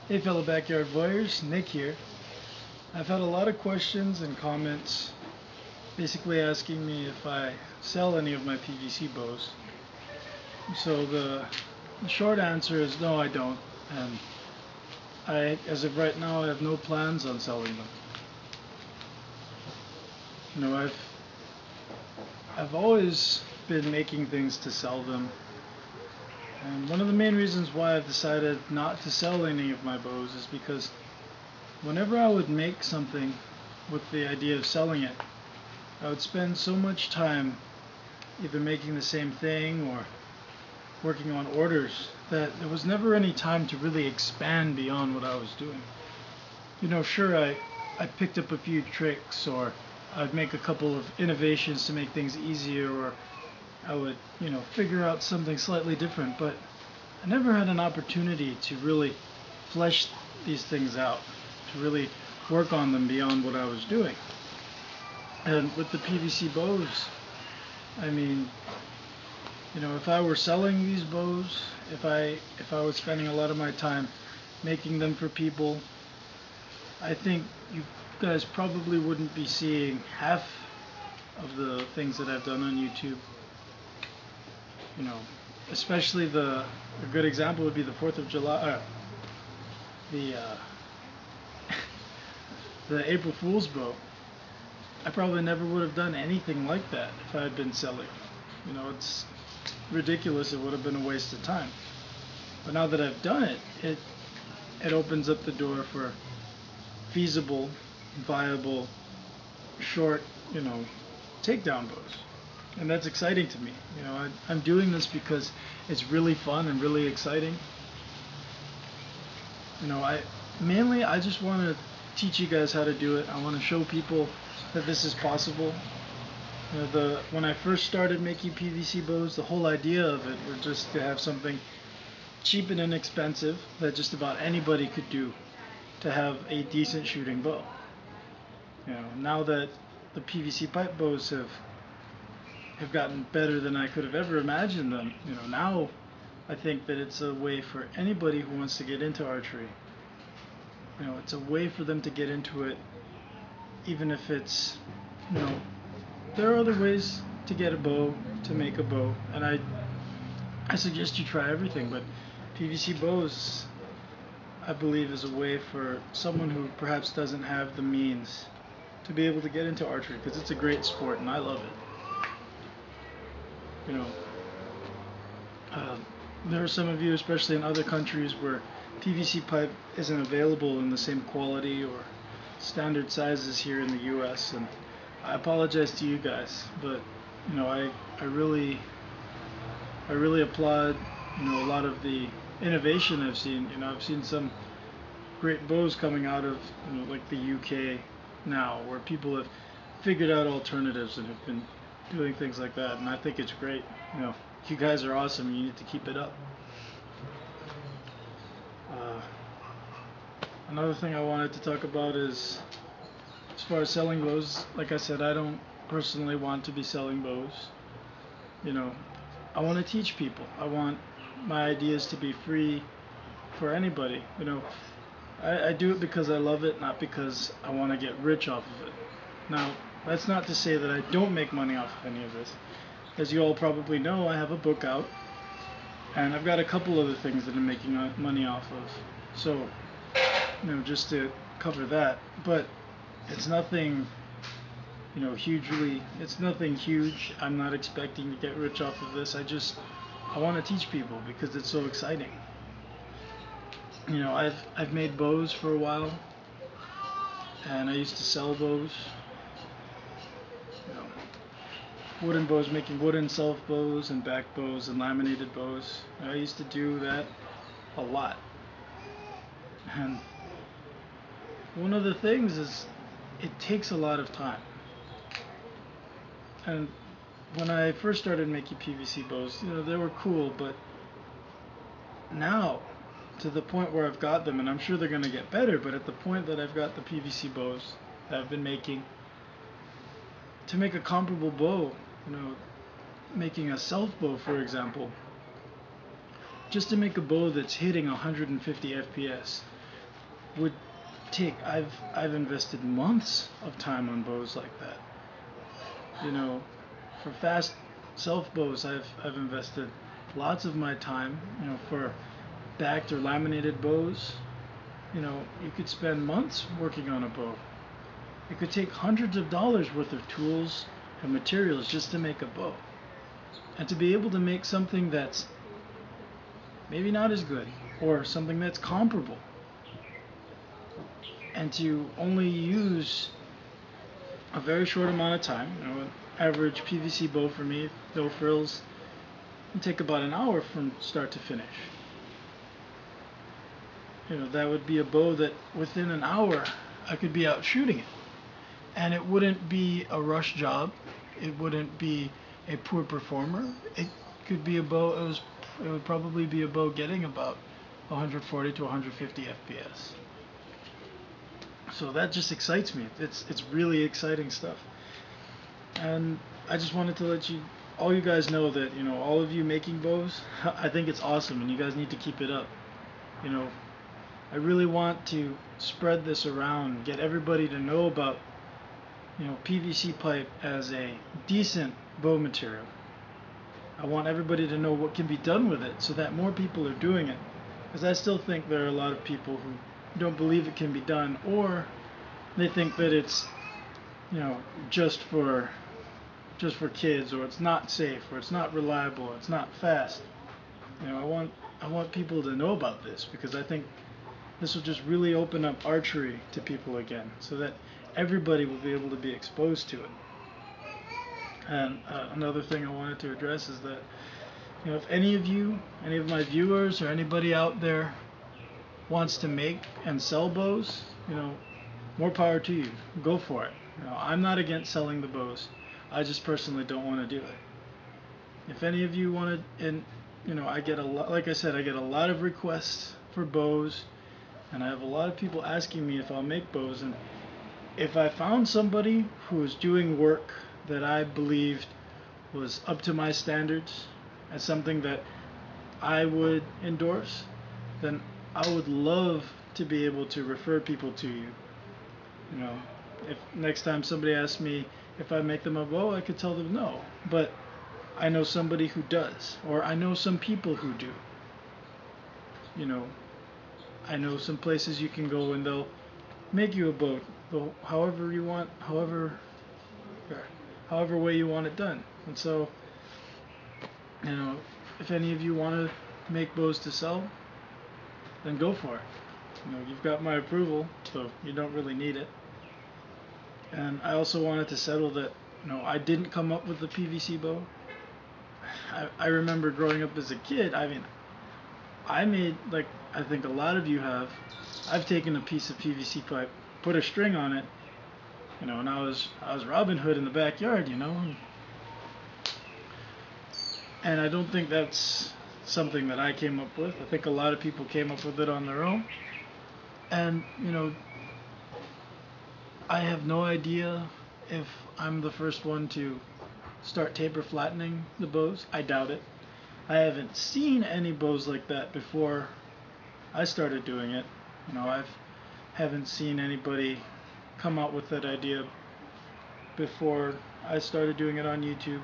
Hey fellow backyard voyeurs, Nick here. I've had a lot of questions and comments basically asking me if I sell any of my PVC bows. So the short answer is no, I don't. And as of right now, I have no plans on selling them. I've always been making things to sell them. And one of the main reasons why I've decided not to sell any of my bows is because whenever I would make something with the idea of selling it, I would spend so much time either making the same thing or working on orders that there was never any time to really expand beyond what I was doing. Sure, I picked up a few tricks, or I'd make a couple of innovations to make things easier, or I would, figure out something slightly different, but I never had an opportunity to really flesh these things out, to really work on them beyond what I was doing. And with the PVC bows, I mean, if I were selling these bows, if I was spending a lot of my time making them for people, I think you guys probably wouldn't be seeing half of the things that I've done on YouTube. Especially a good example would be the 4th of July, the the April Fool's bow. I probably never would have done anything like that if I had been selling. It's ridiculous. It would have been a waste of time. But now that I've done it, it opens up the door for feasible, viable, short, takedown bows. And that's exciting to me. I'm doing this because it's really fun and really exciting. I just want to teach you guys how to do it. I want to show people that this is possible. When I first started making PVC bows, the whole idea of it was just to have something cheap and inexpensive that just about anybody could do to have a decent shooting bow. Now that the PVC pipe bows have gotten better than I could have ever imagined them, now I think that it's a way for anybody who wants to get into archery. It's a way for them to get into it, even if it's, there are other ways to get a bow, to make a bow, and I suggest you try everything, but PVC bows, I believe, is a way for someone who perhaps doesn't have the means to be able to get into archery, because it's a great sport and I love it. There are some of you, especially in other countries, where PVC pipe isn't available in the same quality or standard sizes here in the US, and I apologize to you guys, but I really applaud a lot of the innovation I've seen. I've seen some great bows coming out of like the UK now, where people have figured out alternatives and have been doing things like that, and I think it's great. You guys are awesome. You need to keep it up. Another thing I wanted to talk about is, as far as selling bows, like I said, I don't personally want to be selling bows. I want to teach people. I want my ideas to be free for anybody. I do it because I love it, not because I want to get rich off of it. Now, that's not to say that I don't make money off of any of this. As you all probably know, I have a book out, and I've got a couple other things that I'm making money off of. So, just to cover that. But it's nothing, it's nothing huge. I'm not expecting to get rich off of this. I want to teach people because it's so exciting. I've made bows for a while, and I used to sell bows. Wooden bows, making wooden self bows and back bows and laminated bows. I used to do that a lot. And one of the things is, it takes a lot of time. And when I first started making PVC bows, they were cool, but now, to the point where I've got them, and I'm sure they're going to get better, but at the point that I've got the PVC bows that I've been making, to make a comparable bow, making a self bow, for example, just to make a bow that's hitting 150 FPS, would take. I've invested months of time on bows like that. You know, for fast self bows, I've invested lots of my time. You know, for backed or laminated bows, you know, you could spend months working on a bow. It could take hundreds of dollars worth of tools and materials just to make a bow. And to be able to make something that's maybe not as good or something that's comparable, and to only use a very short amount of time, you know, an average PVC bow for me, no frills, would take about an hour from start to finish. You know, that would be a bow that within an hour I could be out shooting it. And it wouldn't be a rush job. It wouldn't be a poor performer. It could be a bow, it would probably be a bow getting about 140 to 150 FPS. So that just excites me. It's really exciting stuff. And I just wanted to let all you guys know that, you know, all of you making bows, I think it's awesome and you guys need to keep it up. You know, I really want to spread this around, get everybody to know about, you know, PVC pipe as a decent bow material. I want everybody to know what can be done with it so that more people are doing it. Because I still think there are a lot of people who don't believe it can be done, or they think that it's, you know, just for kids, or it's not safe, or it's not reliable, or it's not fast. You know, I want people to know about this, because I think this will just really open up archery to people again, so that everybody will be able to be exposed to it. And another thing I wanted to address is that, you know, if any of my viewers or anybody out there wants to make and sell bows, you know, more power to you. Go for it. You know, I'm not against selling the bows. I just personally don't want to do it. If any of you want to, and you know, I get a lot, like I said, I get a lot of requests for bows, and I have a lot of people asking me if I'll make bows. And if I found somebody who was doing work that I believed was up to my standards as something that I would endorse, then I would love to be able to refer people to you. You know, if next time somebody asks me if I make them a bow, I could tell them no. But I know somebody who does, or I know some people who do. You know, I know some places you can go and they'll make you a bow, however you want, however way you want it done. And so, you know, if any of you want to make bows to sell, then go for it. You know, you've got my approval, so you don't really need it. And I also wanted to settle that, you know, I didn't come up with the PVC bow. I remember growing up as a kid, I mean, I made, like I think a lot of you have, I've taken a piece of PVC pipe, put a string on it, you know, and I was Robin Hood in the backyard, you know. And I don't think that's something that I came up with. I think a lot of people came up with it on their own. And, you know, I have no idea if I'm the first one to start taper flattening the bows. I doubt it. I haven't seen any bows like that before I started doing it. You know, haven't seen anybody come out with that idea before I started doing it on YouTube.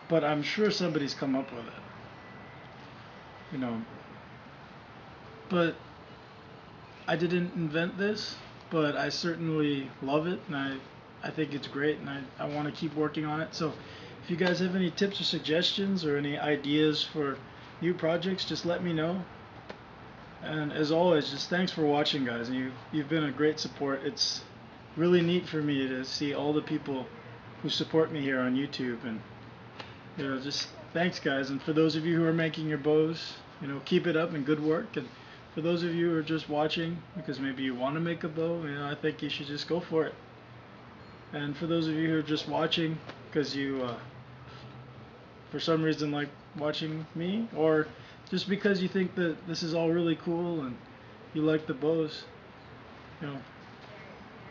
But I'm sure somebody's come up with it. You know. But I didn't invent this, but I certainly love it, and I think it's great, and I want to keep working on it. So if you guys have any tips or suggestions or any ideas for new projects, just let me know. And as always, just thanks for watching, guys. You've been a great support. It's really neat for me to see all the people who support me here on YouTube, and you know, just thanks, guys. And for those of you who are making your bows, you know, keep it up and good work. And for those of you who are just watching because maybe you want to make a bow, you know, I think you should just go for it. And for those of you who are just watching because you, for some reason, like watching me, or just because you think that this is all really cool and you like the bows, you know,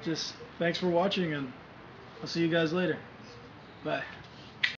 just thanks for watching, and I'll see you guys later. Bye.